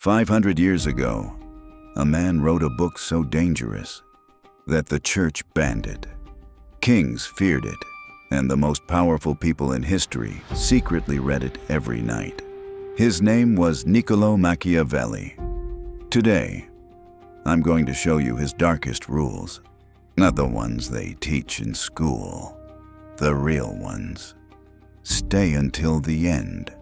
500 years ago, a man wrote a book so dangerous that the church banned it. Kings feared it, and the most powerful people in history secretly read it every night. His name was Niccolo Machiavelli. Today, I'm going to show you his darkest rules, not the ones they teach in school, the real ones. Stay until the end,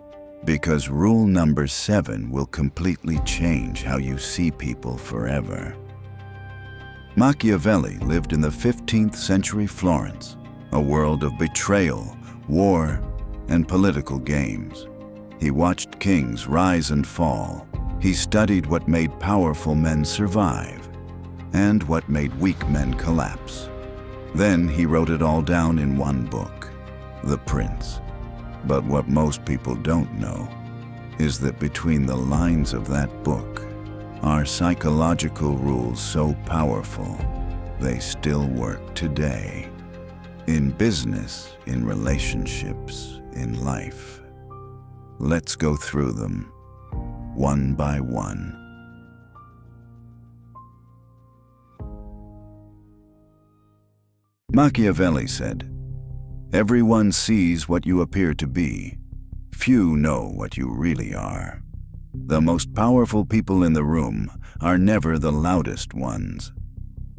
because rule number 7 will completely change how you see people forever. Machiavelli lived in the 15th century Florence, a world of betrayal, war, and political games. He watched kings rise and fall. He studied what made powerful men survive and what made weak men collapse. Then he wrote it all down in one book, The Prince. But what most people don't know is that between the lines of that book are psychological rules so powerful they still work today. In business, in relationships, in life. Let's go through them, one by one. Machiavelli said, "Everyone sees what you appear to be. Few know what you really are. The most powerful people in the room are never the loudest ones.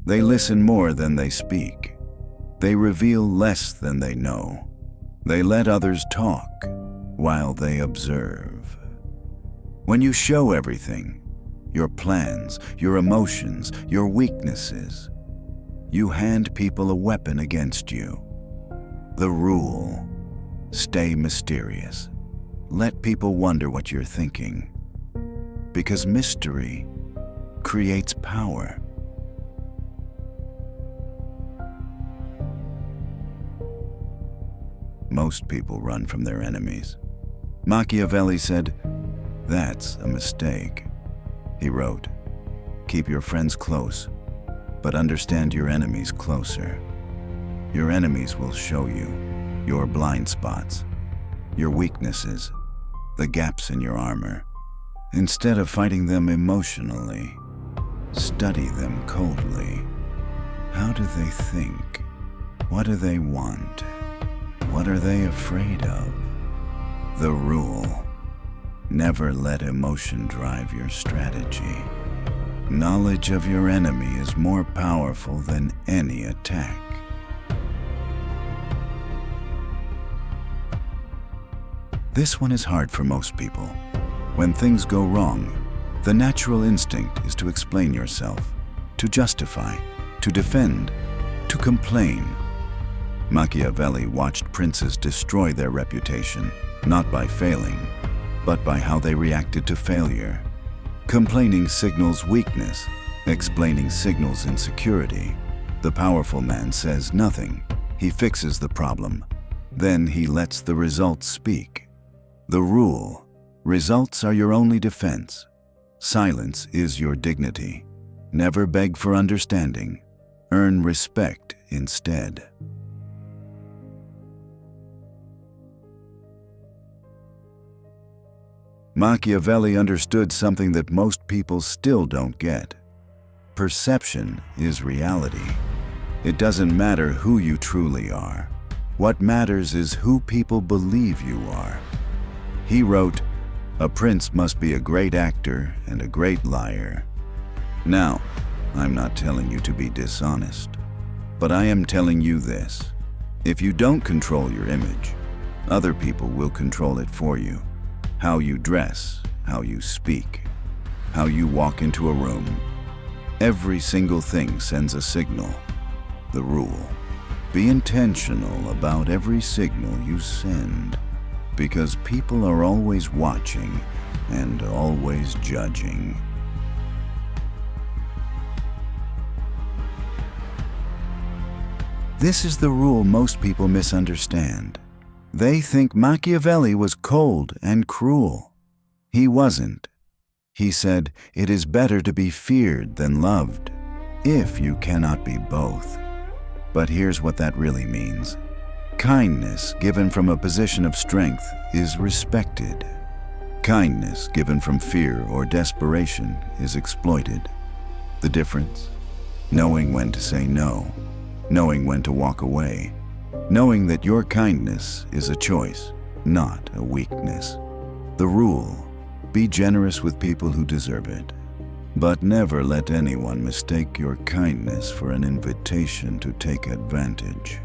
They listen more than they speak. They reveal less than they know. They let others talk while they observe. When you show everything, your plans, your emotions, your weaknesses, you hand people a weapon against you. The rule: stay mysterious. Let people wonder what you're thinking, because mystery creates power." Most people run from their enemies. Machiavelli said, "That's a mistake." He wrote, "Keep your friends close, but understand your enemies closer. Your enemies will show you your blind spots, your weaknesses, the gaps in your armor. Instead of fighting them emotionally, study them coldly. How do they think? What do they want? What are they afraid of?" The rule: never let emotion drive your strategy. Knowledge of your enemy is more powerful than any attack. This one is hard for most people. When things go wrong, the natural instinct is to explain yourself, to justify, to defend, to complain. Machiavelli watched princes destroy their reputation, not by failing, but by how they reacted to failure. Complaining signals weakness, explaining signals insecurity. The powerful man says nothing. He fixes the problem. Then he lets the results speak. The rule: results are your only defense. Silence is your dignity. Never beg for understanding. Earn respect instead. Machiavelli understood something that most people still don't get. Perception is reality. It doesn't matter who you truly are. What matters is who people believe you are. He wrote, "A prince must be a great actor and a great liar." Now, I'm not telling you to be dishonest, but I am telling you this: if you don't control your image, other people will control it for you. How you dress, how you speak, how you walk into a room. Every single thing sends a signal. The rule: be intentional about every signal you send, because people are always watching and always judging. This is the rule most people misunderstand. They think Machiavelli was cold and cruel. He wasn't. He said, "It is better to be feared than loved, if you cannot be both." But here's what that really means. Kindness given from a position of strength is respected. Kindness given from fear or desperation is exploited. The difference? Knowing when to say no, knowing when to walk away, knowing that your kindness is a choice, not a weakness. The rule: be generous with people who deserve it, but never let anyone mistake your kindness for an invitation to take advantage.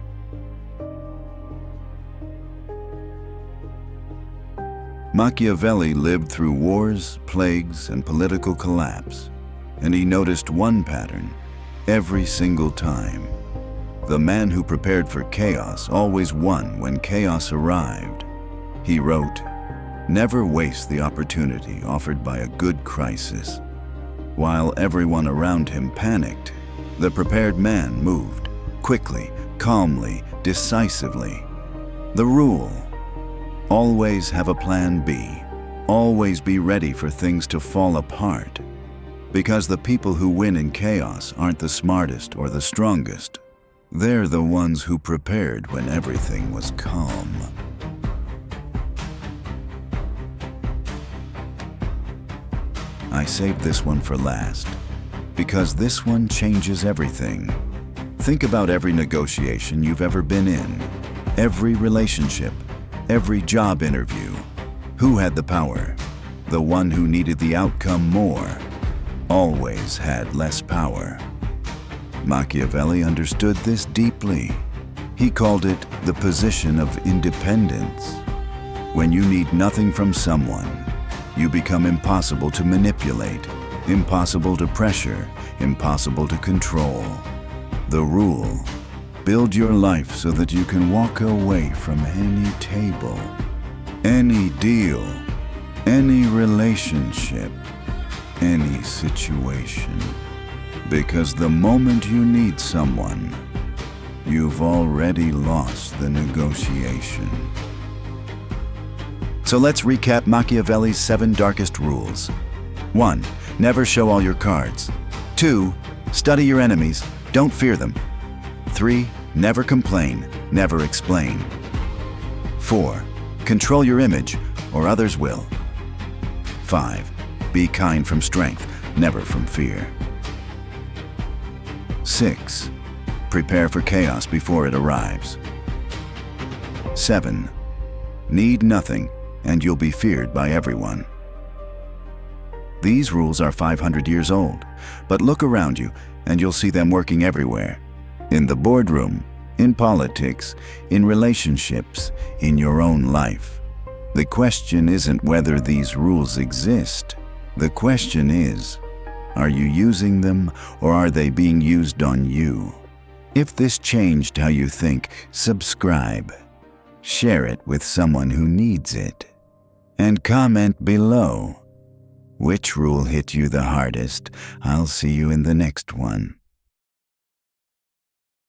Machiavelli lived through wars, plagues, and political collapse, and he noticed one pattern every single time. The man who prepared for chaos always won when chaos arrived. He wrote, "Never waste the opportunity offered by a good crisis." While everyone around him panicked, the prepared man moved quickly, calmly, decisively. The rule: always have a plan B. Always be ready for things to fall apart. Because the people who win in chaos aren't the smartest or the strongest. They're the ones who prepared when everything was calm. I saved this one for last, because this one changes everything. Think about every negotiation you've ever been in, every relationship, every job interview. Who had the power? The one who needed the outcome more always had less power. Machiavelli understood this deeply. He called it the position of independence. When you need nothing from someone, you become impossible to manipulate, impossible to pressure, impossible to control. The rule: build your life so that you can walk away from any table, any deal, any relationship, any situation. Because the moment you need someone, you've already lost the negotiation. So let's recap Machiavelli's 7 darkest rules. 1. Never show all your cards. 2. Study your enemies. Don't fear them. 3. Never complain. Never explain. 4. Control your image, or others will. 5. Be kind from strength, never from fear. 6. Prepare for chaos before it arrives. 7. Need nothing, and you'll be feared by everyone. These rules are 500 years old, but look around you and you'll see them working everywhere. In the boardroom, in politics, in relationships, in your own life. The question isn't whether these rules exist. The question is, are you using them, or are they being used on you? If this changed how you think, subscribe. Share it with someone who needs it. And comment below. Which rule hit you the hardest? I'll see you in the next one.